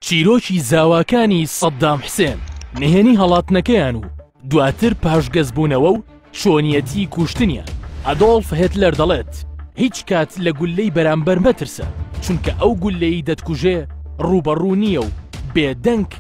چیرۆکی زاواکانی سەدام حسێن نهێنی هەڵاتنەکەیان و دواتر پاشگەزبوونەوە و شۆنیەتی کوشتنیان. ئەدۆڵف هێتلەر دەڵێت هیچ کات لە گولەی بەرامبەر مەترسە، چونکە ئەو گولەی دەتکوژێ ڕوبەڕوو نییە و بێدەنگ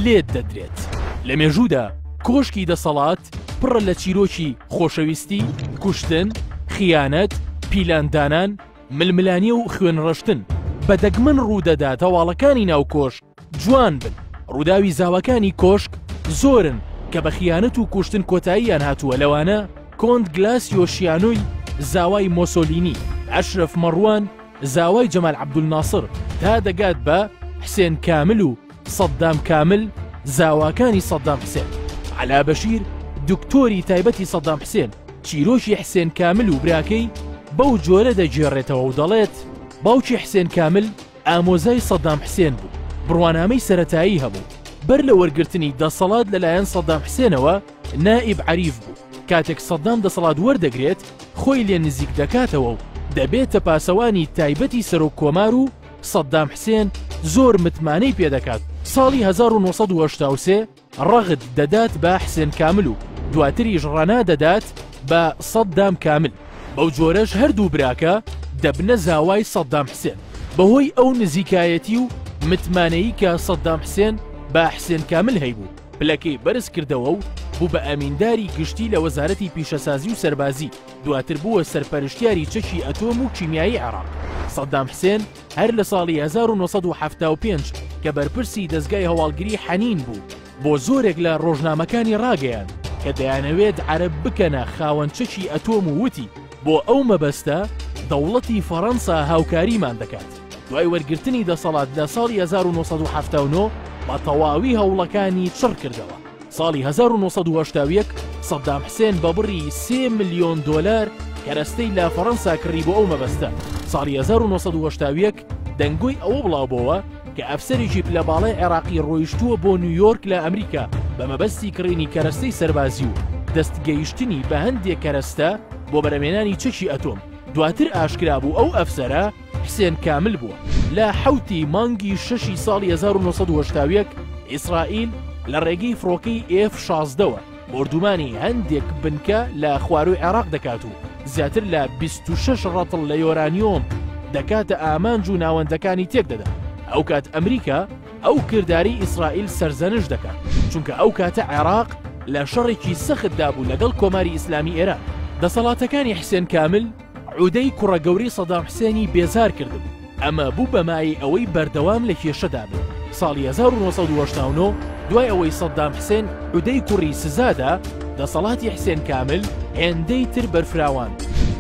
لێت دەدرێت. لە مێژوودا کۆشکی دەسەڵات پڕە لە چیرۆکی خۆشەویستی، کوشتن، خیانەت، پیلاندانان، ململانی و خوێنڕەشتن بە دەگمەن ڕوودەدات هەواڵەکانی ناو کۆشک جوان بن. ڕووداوی زاوەکانی کۆشک زۆرن کە بە خیانەت و کوشتن کۆتاییان هاتووە، لەوانە کۆنت گلاسیۆشیانۆی زاوای مۆسۆلینی، ئەشرف مەڕوان زاوای جەمال عەبدولناسر، تا دەگات بە حسێن کامل و سەدام کامل زاواکانی سەدام حسێن. عەلا بەشیر دکتۆری تایبەتی سەدام حسێن چیرۆکی حسێن کامل و براکەی بەو جۆرە دەگێڕێتەوە و دەڵێت باوکی حسێن کامل ئامۆزای سەدام حسێن بوو، بڕوانامەی سەرەتایی هەبوو، بەر لە وەرگرتنی دەسەڵات لەلایەن سەدام حسێنەوە نائیب عەریف بوو. کاتێک سەدام دەسەڵات وەردەگرێت خۆی لێ نزیک دەکاتەوە و دەبێتە پاسەوانی تایبەتی سەرۆک کۆمار و سەدام حسێن زۆر متمانەی پێدەکات. ساڵی 1983 ڕەغد دەدات بە حسێن کامل و دواتریش ڕەنا دەدات بە سەدام کامل. بەو جۆرەش هەردوو براکە دەبنە زاوای سەدام حسێن. بەهۆی ئەو نزیکایەتی و متمانەیی کە سەدام حسێن بە حسێن کامل هەیبوو، پلەکەی بەرز کردەوە و بوو بە ئەمینداری گشتی لە وەزارەتی پیشەسازی و سەربازی، دواتر بووە سەرپەرشتیاری چەکی ئەتۆم و کیمیایی عێراق. سەدام حسێن هەر لە ساڵی 1975 کە بەرپرسی دەستگای هەواڵگری حەنین بوو، بۆ زۆرێک لە ڕۆژنامەکانی ڕاگەیان کە دەیانەوێت عەرەب بکەنە خاوەن چەکی ئەتۆم و وتی بۆ ئەو مەبەستە دەوڵەتی فەڕەنسا هاوکاریمان دەکات. دوای وەرگرتنی دەسەڵات لە ساڵی 1979 بە تەواوی هەوڵەکانی چڕ کردەوە. ساڵی 1980 سەدام حسێن بە بڕی 3 ملیۆن دۆلار کەرەستەی لە فەڕەنسا کڕی بۆ ئەو مەبەستە. ساڵی 1980 دەنگۆی ئەوە بڵاوبەوە کە ئەفسەرێکی پلەباڵای عێراقی ڕۆیشتووە بۆ نیویۆرک لە ئەمریکا بە مەبەستی کڕینی کەرەستەی سەربازی و دەستگەیشتنی بە هەندێک کەرەستە بۆ بەرەمێنانی چەکی ئەتۆم. دواتر ئاشکرا بوو ئەو ئەفسەرە حسێن کامل بووە. لە 7 مانگی 6 ساڵی 1980 ئیسرائیل لە ڕێگەی فڕۆکەی F-16ەوە بردومانی هەندێک بنکە لە خواروی عێراق دەکات و زیاتر لە 26 ڕەتڵ لە یۆرانیۆم دەکاتە ئامانج و ناوەندەکانی تێک دەدا. ئەو کات ئەمریکا ئەو کردداری ئیسرائیل سەرزەنش دەکات، چونکە ئەو کاتە عێراق لە شەڕێکی سەختدا بوو لەگەڵ کۆماری ئیسلامی ئێران. دەسەڵاتەکانی حسێن کامل عودەی کوڕەگەوری سەدام حسێنی بێزار کردن، ئەمە بوو بەمای ئەوەی بەردەوام لە کێشەدا بێت. ساڵی 1989 دوای ئەوەی سەدام حسێن عودەی کوڕی سزادا، دەسەڵاتی حسێن کامل هێندەی تر بەرفراوان.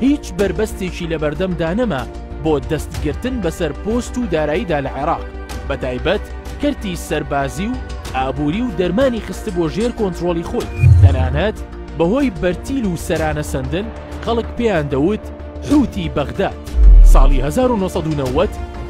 هیچ بربەستێکی لە بەردەمدا نەما بۆ دەستگرتن بەسەر پۆست و داراییدا لە عێراق، بەتایبەت کەرتی سەربازی و ئابووری و دەرمانی خستە بۆ ژێر کۆنتڕۆڵی خۆی. تەنانەت بەهۆی بەرتیل و سەرانە سندن خەڵک پێیان دەوت حوتی بەغداد. ساڵی 1990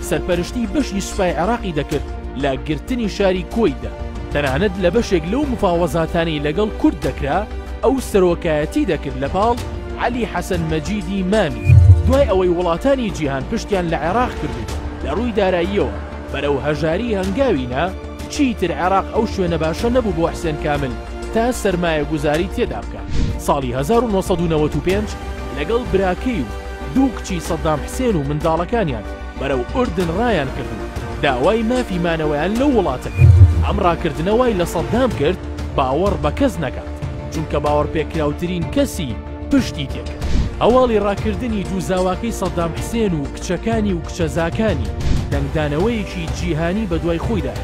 سەرپەرشتی بەشی سوپای عێراقی دەکرد لە گرتنی شاری کۆیدا. تەنانەت لە بەشێک لەو مفاوەزاتانی لەگەڵ کورد دەکرا ئەو سەرۆکایەتی دەکرد لە پاڵ عەلی حەسەن مەجیدی مامی. دوای ئەوەی وڵاتانی جیهان پشتیان لە عێراق کردو لە ڕووی داراییەوە بەرەو هەژاری هەنگاوینا، چیتر عێراق ئەو شوێنە باشە نەبوو بۆ حسێن کامل تا سەرمایە گوزاری تێدا بکات. ساڵی 1995 لەگەڵ براکەی و دوو کچی سەدام حسێن و منداڵەکانیان بەرەو ئوردن ڕایان کردن، داوای مافی مانەوەیان لەو وڵاتە کرد. ئەم ڕاکردنەوەی لە سەدام کرد باوەڕ بە کەس نەکات، چونکە باوەڕ پێکراوترین کەسی پشتی تێکرد. ئەواڵی ڕاکردنی دوو زاواکەی سەدام حسێن و کچەکانی و کچەزاکانی دەنگدانەوەیەکی جیهانی بە دوای خۆیدا.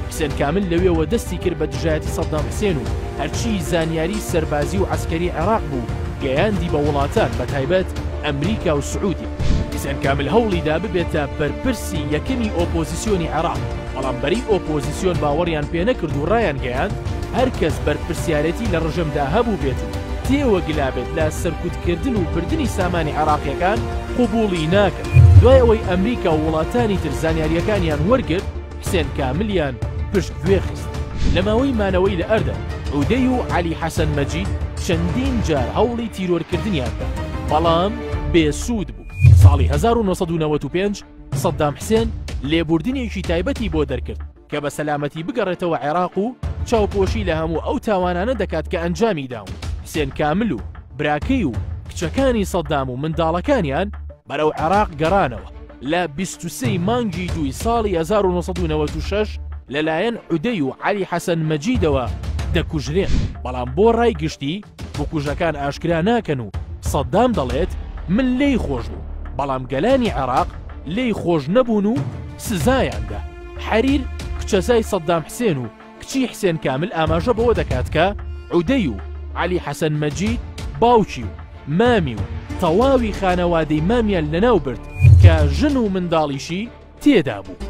حسێن کامل لەوێەوە دەستی کرد بە دژایەتی سەدام حسێن و هەرچی زانیاری سەربازی و عەسکەری عێراق بوو گەیاندی بە وڵاتان بەتایبەت ئەمریکا و سعودی. حسێن کامل هەوڵیدا ببێتە بەرپرسی یەکەمی ئۆپۆزیسیۆنی عێراق، بەڵام بەری ئۆپۆزیسیۆن باوەڕیان پێ نەکرد و ڕایان گەیاند هەرکەس بەرپرسیارەتی لە ڕژەمدا هەبوو بێت و تێوەگلابێت لە سەرکوتکردن و بردننی سامانی عێراقیەکان قوبوڵی ناکرد. دوای ئەوەی ئەمریکا و وڵاتانی تر زانیاریەکانیان وەرگرت، حسێن کاملیان پشت گوێ خست. لە ماوەی مانەوەی لە ئەردە عودەی و عەلی حەسەن مەجید چەندین جار هەوڵی تیرۆرکردنیان کرد، بەڵام بێسوود بوو. ساڵی 1995 سەدام حسێن لێبوردنێکی تایبەتی بۆ دەرکرد کە بە سەلامەتی بگەڕێتەوە عێراق و چاوپۆشی لە هەموو ئەو تاوانانە دەکات کە ئەنجامی داون. حسێن کامل و براکەی و کچەکانی سەدام و منداڵەکانیان بەرەو عێراق گەڕانەوە لە 23 مانگی دوی ساڵی 1996 لەلایەن عودەی و عەلی حەسەن مەجیدەوە دەکوژرێن. بەڵام بۆ ڕای گشتی بکوژەکان ئاشکرا ناکەن و سەدام دەڵێت من لێی خۆش بوو، بەڵام گەلانی عێراق لێی خۆش نەبوون و سزایاندا. حەریر کچەزای سەدام حسێن و کچی حسێن کامل ئاماژە بەوە دەکات کە عودەی و عەلی حەسەن مەجید باوکی و مامی و تەواوی خانەوادەی مامیان لەناو برد کە ژن و منداڵیشی تێدا بوو.